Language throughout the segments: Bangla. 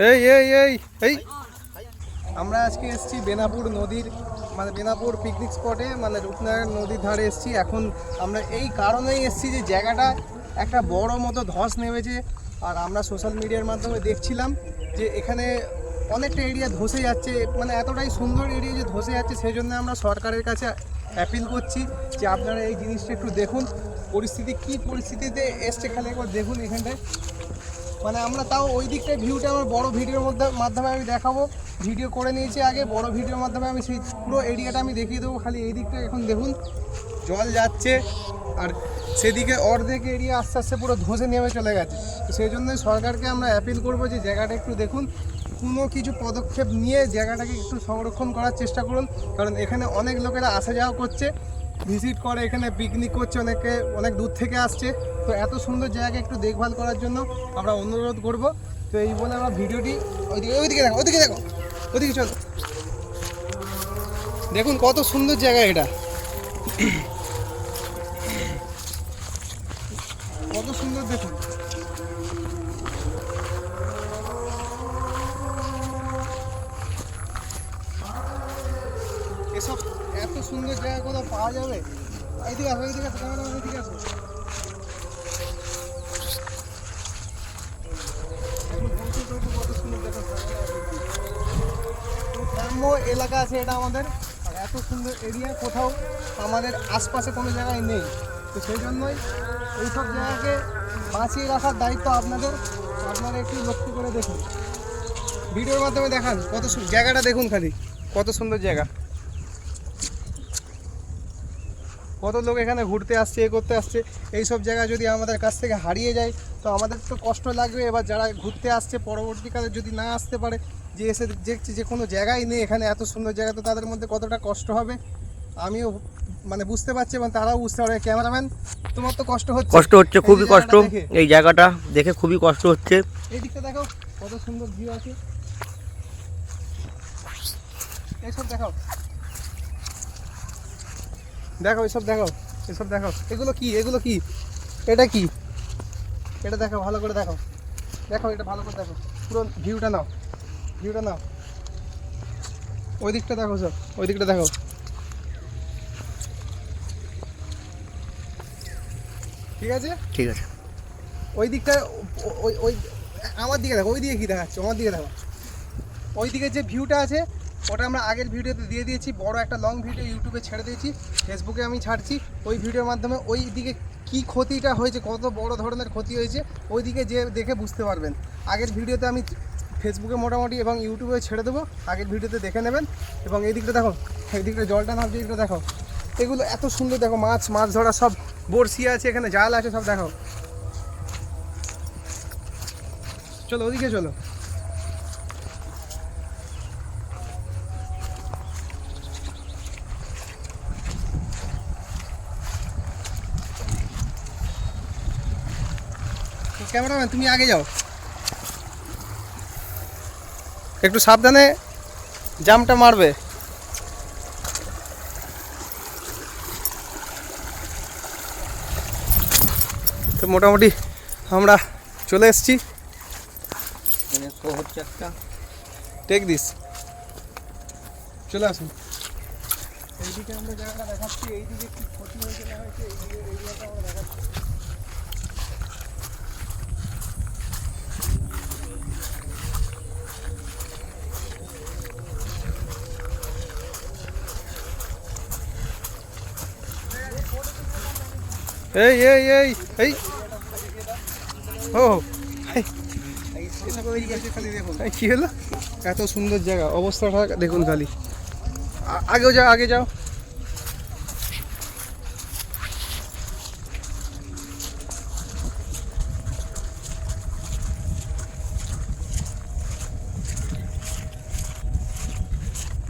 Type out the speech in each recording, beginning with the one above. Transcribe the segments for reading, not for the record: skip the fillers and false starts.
এই এই এই এই আমরা আজকে এসেছি বেনাপুর নদীর মানে বেনাপুর পিকনিক স্পটে মানে রূপনারায়ণ নদীর ধারে এসেছি। এখন আমরা এই কারণেই এসেছি যে জায়গাটা একটা বড় মতো ধস নেমেছে, আর আমরা সোশ্যাল মিডিয়ার মাধ্যমে দেখছিলাম যে এখানে অনেকটা এরিয়া ধসে যাচ্ছে, মানে এতটাই সুন্দর এরিয়া যে ধসে যাচ্ছে। সেই জন্য আমরা সরকারের কাছে অ্যাপিল করছি যে আপনারা এই জিনিসটা একটু দেখুন, পরিস্থিতি কী পরিস্থিতিতে এসছে খালি একবার দেখুন এখানটায়। মানে আমরা তাও ওই দিকটায় ভিউটা আমার বড় ভিডিওর মাধ্যমে আমি দেখাবো, ভিডিও করে নিয়েছি আগে, বড় ভিডিওর মাধ্যমে আমি সেই পুরো এরিয়াটা আমি দেখিয়ে দেবো। খালি এই দিকটা এখন দেখুন জল যাচ্ছে, আর সেদিকে অর্ধেক এরিয়া আস্তে আস্তে পুরো ধসে নেমে চলে গেছে। তো সেই জন্যই সরকারকে আমরা অ্যাপিল করবো যে জায়গাটা একটু দেখুন, কোনো কিছু পদক্ষেপ নিয়ে জায়গাটাকে একটু সংরক্ষণ করার চেষ্টা করুন। কারণ এখানে অনেক লোকেরা আসা যাওয়া করছে, ভিজিট করে, এখানে পিকনিক করছে, অনেকে অনেক দূর থেকে আসছে। তো এত সুন্দর জায়গা একটু দেখভাল করার জন্য আমরা অনুরোধ করব। তো এই বলে আমরা ভিডিওটি ওইদিকে দেখো, ওইদিকে দেখো, ওইদিকে চলো, দেখুন কত সুন্দর জায়গা এটা, কত সুন্দর দেখুন। এসব এত সুন্দর জায়গা কোথাও পাওয়া যাবে? এইদিকে আসো, এইদিকে আসো, ক্যামেরাম্যান এইদিকে আসো। কত সুন্দর দেখো, গ্রাম্য এলাকা আছে এটা আমাদের, আর এত সুন্দর এরিয়া কোথাও আমাদের আশপাশে কোনো জায়গায় নেই। তো সেই জন্যই এইসব জায়গাকে বাঁচিয়ে রাখার দায়িত্ব আপনাদের, আপনারা একটু লক্ষ্য করে দেখুন, ভিডিওর মাধ্যমে দেখান কত জায়গাটা দেখুন, খালি কত সুন্দর জায়গা। কত লোক এখানে ঘুরতে আসছে, এ করতে আসছে। এই সব জায়গা যদি আমাদের কাছ থেকে হারিয়ে যায় তো আমাদের তো কষ্ট লাগবে। এবার যারা ঘুরতে আসছে পরবর্তীকালে যদি না আসতে পারে, যে এসে দেখছি যে কোনো জায়গায় নেই এখানে এত সুন্দর জায়গা, তো তাদের মধ্যে কতটা কষ্ট হবে আমিও মানে বুঝতে পারছি, এবং তারাও বুঝতে পারবে। ক্যামেরাম্যান তোমার তো কষ্ট হচ্ছে, খুবই কষ্ট, এই জায়গাটা দেখে খুবই কষ্ট হচ্ছে। এই দিকটা দেখো কত সুন্দর ভিউ আছে, এইসব দেখাও, দেখো এসব দেখো, এসব দেখো, এগুলো কি, এগুলো কি, এটা কি, এটা দেখো ভালো করে দেখো, দেখো এটা ভালো করে দেখো, পুরো ভিউটা নাও, ভিউটা নাও, ওই দিকটা দেখো, সব ওই দিকটা দেখো, ঠিক আছে ঠিক আছে। ওই দিকটা ওই ওই আমার দিকে দেখো, ওই দিকে কী দেখাচ্ছে, আমার দিকে দেখো, ওই দিকে যে ভিউটা আছে ওটা আমরা আগের ভিডিওতে দিয়ে দিয়েছি, বড় একটা লং ভিডিও ইউটিউবে ছেড়ে দিয়েছি, ফেসবুকে আমি ছাড়ছি। ওই ভিডিওর মাধ্যমে ওই দিকে কী ক্ষতিটা হয়েছে, কত বড় ধরনের ক্ষতি হয়েছে, ওই দিকে যে দেখে বুঝতে পারবেন। আগের ভিডিওতে আমি ফেসবুকে মোটামুটি এবং ইউটিউবে ছেড়ে দেবো, আগের ভিডিওতে দেখে নেবেন। এবং এই দিকটা দেখো, এই দিকটা জলটা নামছে, এইদিকটা দেখো, এগুলো এত সুন্দর দেখো, মাছ ধরা সব বড়শি আছে, এখানে জাল আছে, সব দেখো। চলো ওদিকে চলো, ক্যামেরাম্যান তুমি আগে যাও, একটু সাবধানে জামটা মারবে। তো মোটামুটি আমরা চলে এসেছি, হচ্ছে একটা টেক দিস, চলে আসুন। এইদিকে আমরা জায়গাটা দেখাচ্ছি, এইদিকে কি ক্ষতি হয়েছে না হয়েছে, এইদিকে এই জায়গাটা আমরা দেখাচ্ছি। এই এই এই এই ও কি হলো, এত সুন্দর জায়গা, অবস্থাটা দেখুন খালি, আগেও যাও, আগে যাও।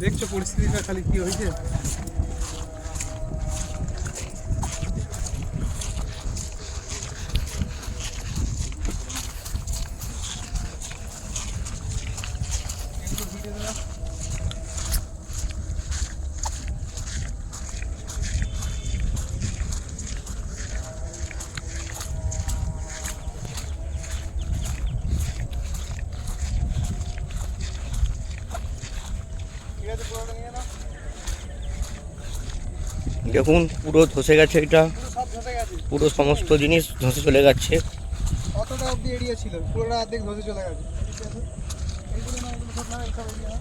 দেখছো পরিস্থিতিটা খালি কি হয়েছে। আছে পুরোটা নিয়ে নাও। দেখুন পুরো ধসে গেছে, এটা পুরো সব ধসে গেছে, পুরো সমস্ত জিনিস ধসে চলে যাচ্ছে। কতটা অব্দি এরিয়া ছিল পুরোটা অর্ধেক ধসে চলে গেছে। এইগুলো না, এগুলো সব না, এইসব এরিয়া না।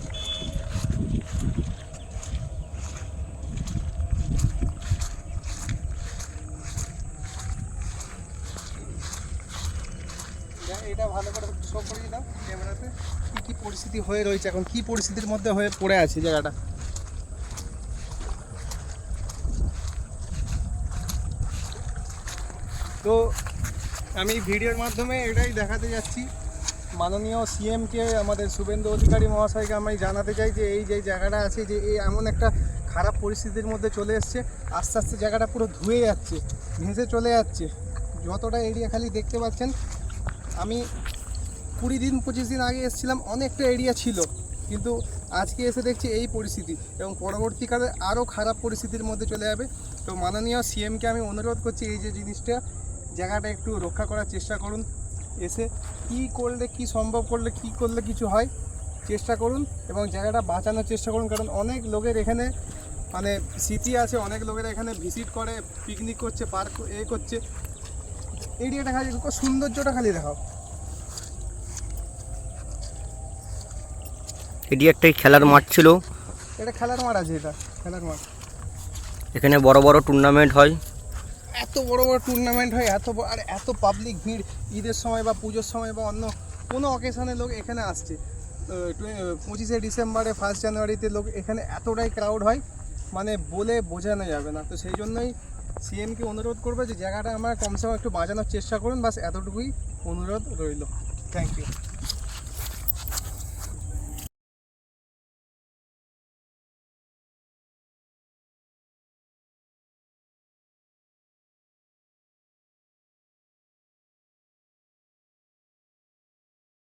এটা ভালো করে শো করিয়ে দাও ক্যামেরাতে, কি কি পরিস্থিতি হয়ে রয়েছে এখন, কি পরিস্থিতির মধ্যে হয়ে পড়ে আছে জায়গাটা। তো আমি ভিডিওর মাধ্যমে এটাই দেখাতে যাচ্ছি, মাননীয় সিএমকে, আমাদের শুভেন্দু অধিকারী মহাশয়কে আমি জানাতে চাই যে এই যে জায়গাটা আছে, যে এই এমন একটা খারাপ পরিস্থিতির মধ্যে চলে এসছে, আস্তে আস্তে জায়গাটা পুরো ধুয়ে যাচ্ছে, ভেসে চলে যাচ্ছে। যতটা এরিয়া খালি দেখতে পাচ্ছেন, আমি 20 দিন 25 দিন আগে এসেছিলাম, অনেকটা এরিয়া ছিল, কিন্তু আজকে এসে দেখছি এই পরিস্থিতি, এবং পরবর্তীকালে আরও খারাপ পরিস্থিতির মধ্যে চলে যাবে। তো মাননীয় সিএমকে আমি অনুরোধ করছি, এই যে জিনিসটা, জায়গাটা একটু রক্ষা করার চেষ্টা করুন, এসে কি করলে, কি সম্ভব করলে, কি করলে কিছু হয় চেষ্টা করুন, এবং জায়গাটা বাঁচানোর চেষ্টা করুন। কারণ অনেক লোকের এখানে মানে স্মৃতি আছে, অনেক লোকেরা এখানে ভিজিট করে, পিকনিক করছে, পার্ক করছে। এরিয়াটা খালি সৌন্দর্যটা খালি দেখাও। এটি একটাই খেলার মাঠ ছিল, এটা খেলার মাঠ আছে, এটা খেলার মাঠ। এখানে বড় বড় টুর্নামেন্ট হয়। এত বড় বড় টুর্নামেন্ট হয়, আর এত পাবলিক ভিড়, ঈদের সময় বা পুজোর সময় বা অন্য কোনো অকেশনে লোক এখানে আসছে। 25শে ডিসেম্বরে, 1 জানুয়ারিতে লোক এখানে এতটাই ক্রাউড হয়, মানে বলে বোঝানো যাবে না। তো সেই জন্যই সিএমকে অনুরোধ করবে যে জায়গাটা আমরা কমসে কম একটু বাঁচানোর চেষ্টা করুন, বাস এতটুকুই অনুরোধ রইল। Thank you.